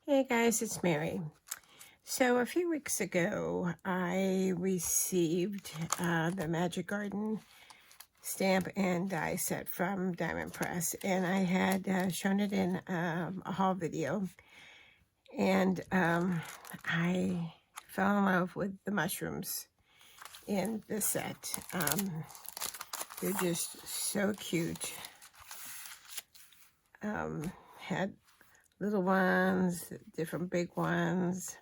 Hey guys, it's Mary. So a few weeks ago, I received the Magic Garden stamp and die set from Diamond Press, and I had shown it in a haul video, and I fell in love with the mushrooms in the set. They're just so cute. Had little ones, different big ones,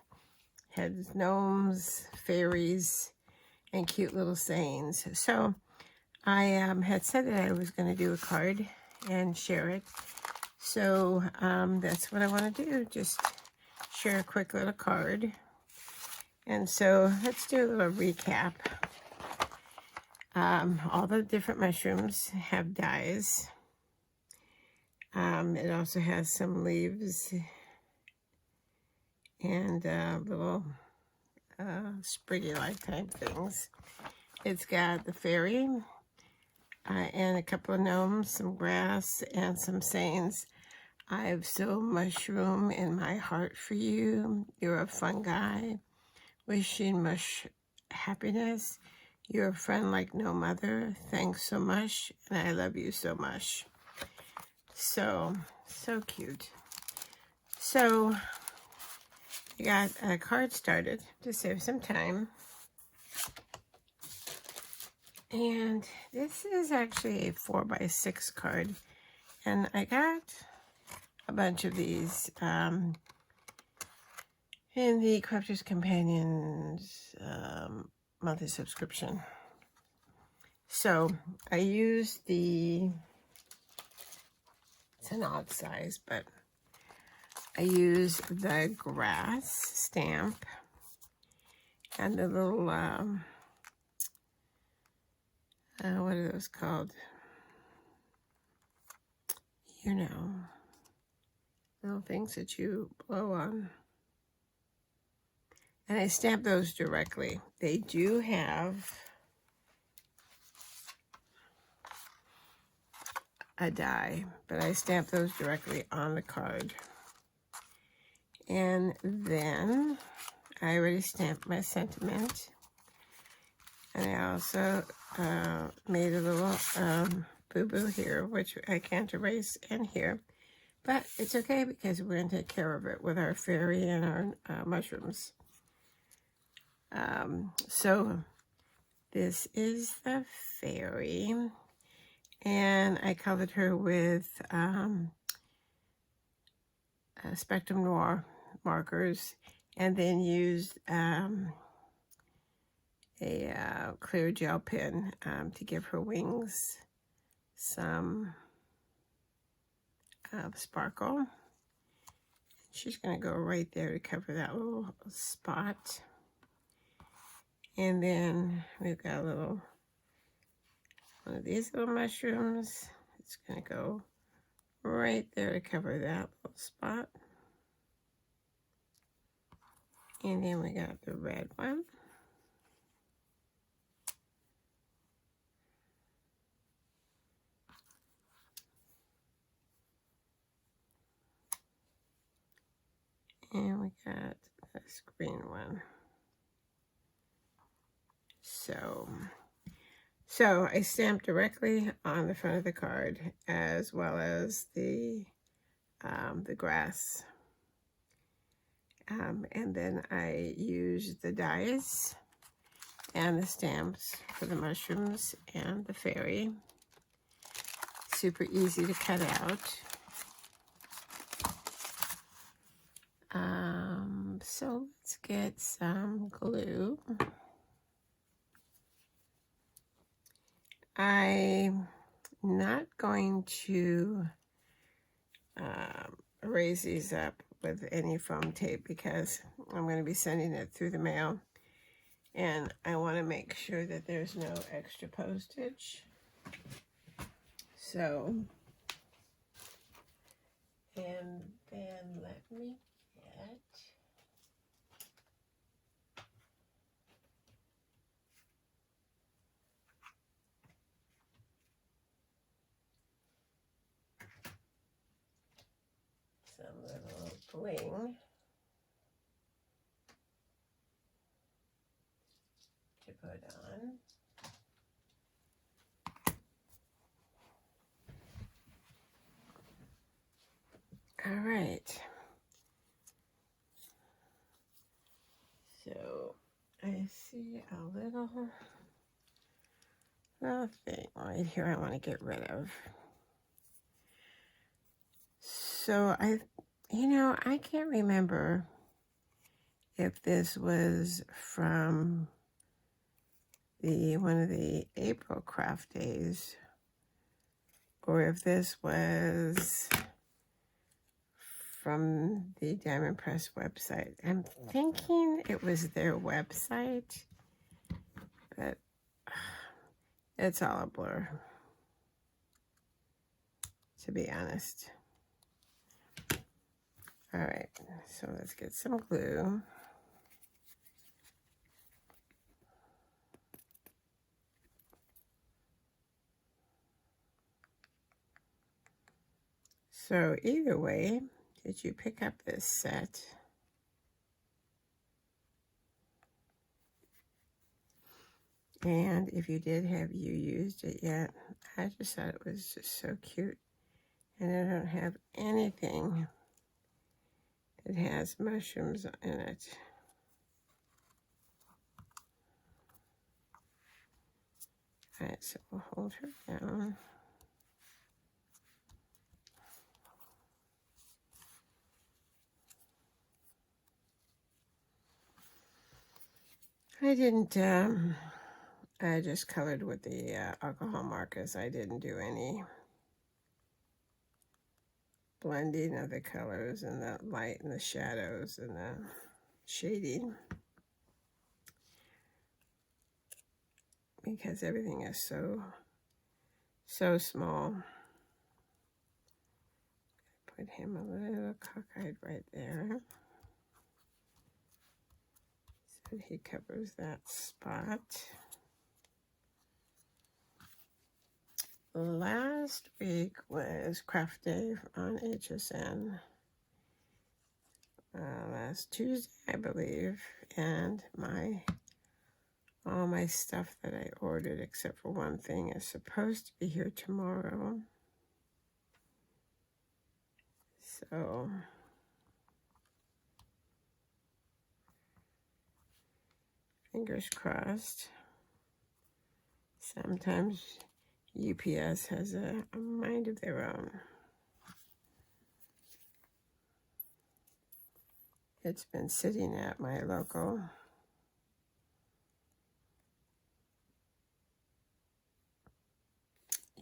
had gnomes, fairies, and cute little sayings. So I had said that I was going to do a card and share it. So that's what I want to do, just share a quick little card. And so let's do a little recap. All the different mushrooms have dies. It also has some leaves and little spriggy-like type things. It's got the fairy and a couple of gnomes, some grass, and some sayings. I've so mushroom in my heart for you. You're a fun guy. Wishing much happiness. You're a friend like no mother. Thanks so much, and I love you so much. So cute. So I got a card started to save some time. And this is actually a 4x6 card. And I got a bunch of these in the Crafter's Companion's monthly subscription. So I used it's an odd size, but I used the grass stamp and the little, what are those called? You know, little things that you blow on. And I stamped those directly. They do have a die, but I stamped those directly on the card. And then I already stamped my sentiment. And I also made a little boo-boo here, which I can't erase, and here. But it's okay because we're going to take care of it with our fairy and our mushrooms. So this is the fairy. And I colored her with Spectrum Noir markers, and then used a clear gel pen to give her wings some sparkle. She's going to go right there to cover that little spot. And then we've got one of these little mushrooms. It's going to go right there to cover that little spot. And then we got the red one. And we got this green one. So I stamped directly on the front of the card, as well as the grass. And then I used the dies and the stamps for the mushrooms and the fairy. Super easy to cut out. So let's get some glue. I'm not going to erase these up with any foam tape because I'm going to be sending it through the mail, and I want to make sure that there's no extra postage. So, and then let me get some little bling. put on. All right. So I see a little thing right here I want to get rid of. So I can't remember if this was from one of the April craft days or if this was from the Diamond Press website. I'm thinking it was their website, but it's all a blur, to be honest. All right, so let's get some glue. So either way, did you pick up this set? And if you did, have you used it yet? I just thought it was just so cute. And I don't have anything that has mushrooms in it. All right, so we'll hold her down. I didn't, I just colored with the alcohol markers. I didn't do any blending of the colors and the light and the shadows and the shading, because everything is so small. Put him a little cockeyed right there so he covers that spot. Last week was craft day on HSN. Last Tuesday, I believe, and all my stuff that I ordered, except for one thing, is supposed to be here tomorrow. So fingers crossed. Sometimes UPS has a mind of their own. It's been sitting at my local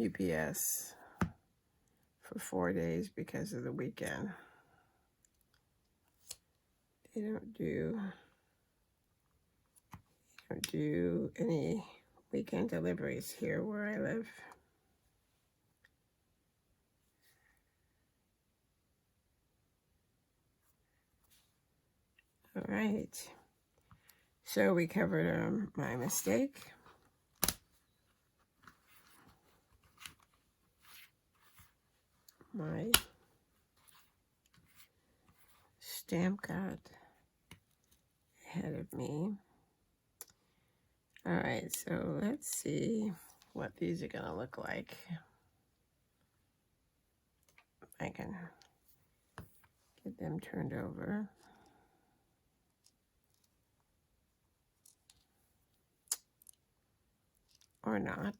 UPS for 4 days because of the weekend. They don't do any weekend deliveries here where I live. All right. So we covered my mistake. My stamp got ahead of me. All right, so let's see what these are going to look like. If I can get them turned over. Or not.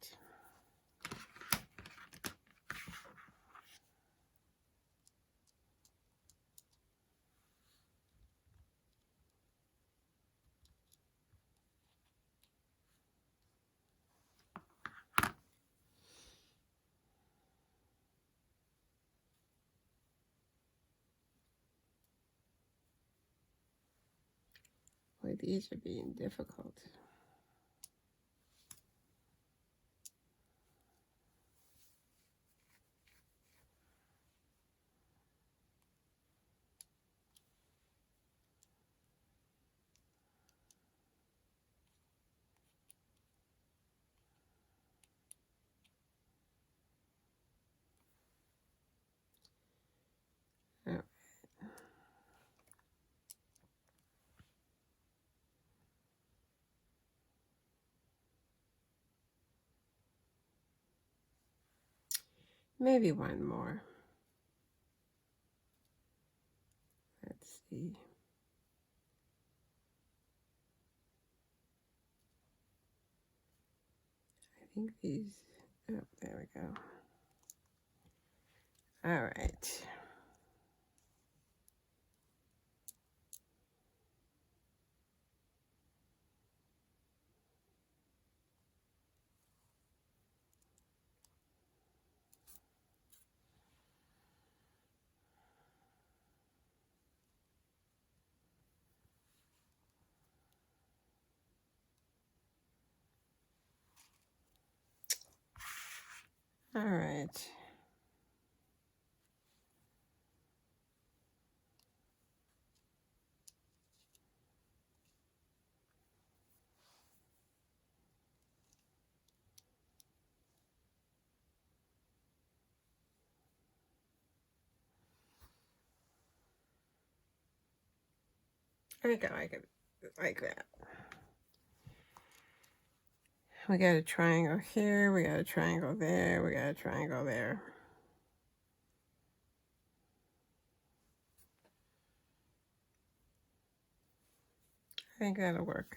Boy, these are being difficult. Oh. Maybe one more. Let's see. I think these, oh, there we go. All right. All right. I think I like it like that. We got a triangle here, we got a triangle there, we got a triangle there. I think that'll work.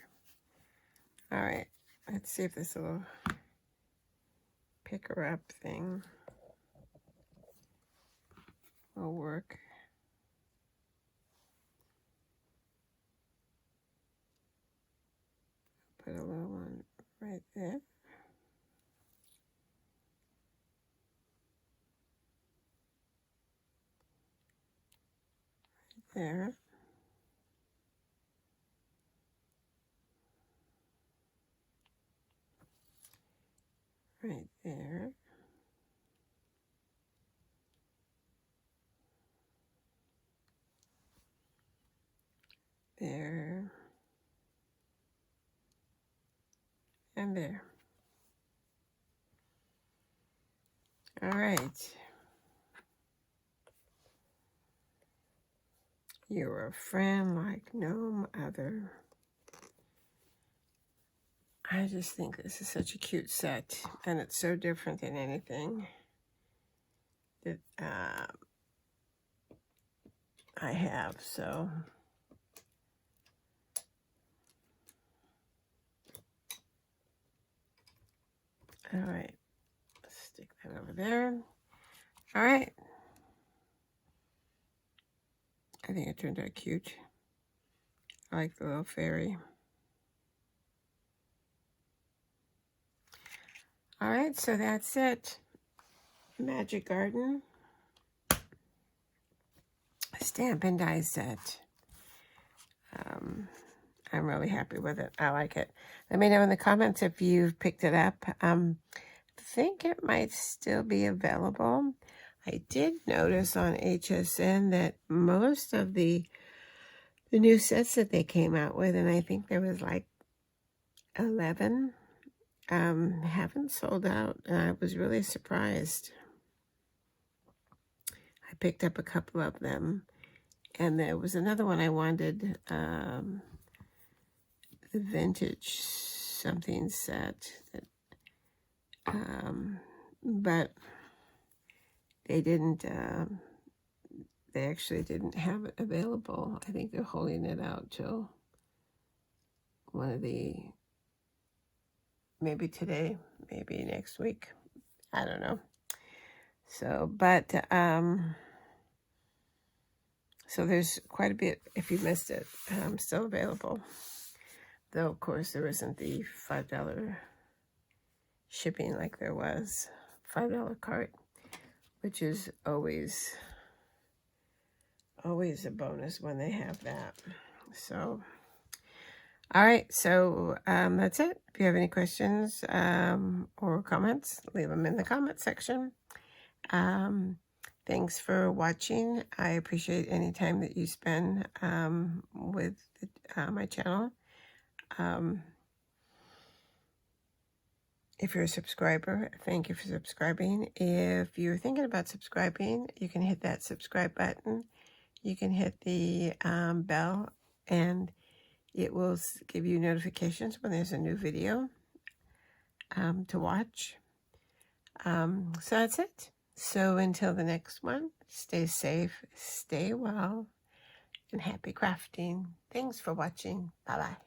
All right, let's see if this little picker up thing will work. Put a little one right there. There. Right there. There. And there. All right. You're a friend like no other. I just think this is such a cute set, and it's so different than anything that I have, so. All right, let's stick that over there. All right. I think it turned out cute. I like the little fairy. All right, so that's it. Magic Garden stamp and die set. I'm really happy with it. I like it. Let me know in the comments if you've picked it up. I think it might still be available. I did notice on HSN that most of the new sets that they came out with, and I think there was like 11, haven't sold out. And I was really surprised. I picked up a couple of them. And there was another one I wanted, the vintage something set, that, but they didn't, they actually didn't have it available. I think they're holding it out till one of the, maybe today, maybe next week. I don't know. So, but, so there's quite a bit, if you missed it, still available. Though, of course, there isn't the $5 shipping like there was. $5 cart, which is always a bonus when they have that. So, all right. So that's it. If you have any questions or comments, leave them in the comment section. Thanks for watching. I appreciate any time that you spend with my channel. If you're a subscriber, thank you for subscribing. If you're thinking about subscribing, you can hit that subscribe button. You can hit the bell, and it will give you notifications when there's a new video to watch. So that's it. So until the next one, stay safe, stay well, and happy crafting. Thanks for watching. Bye-bye.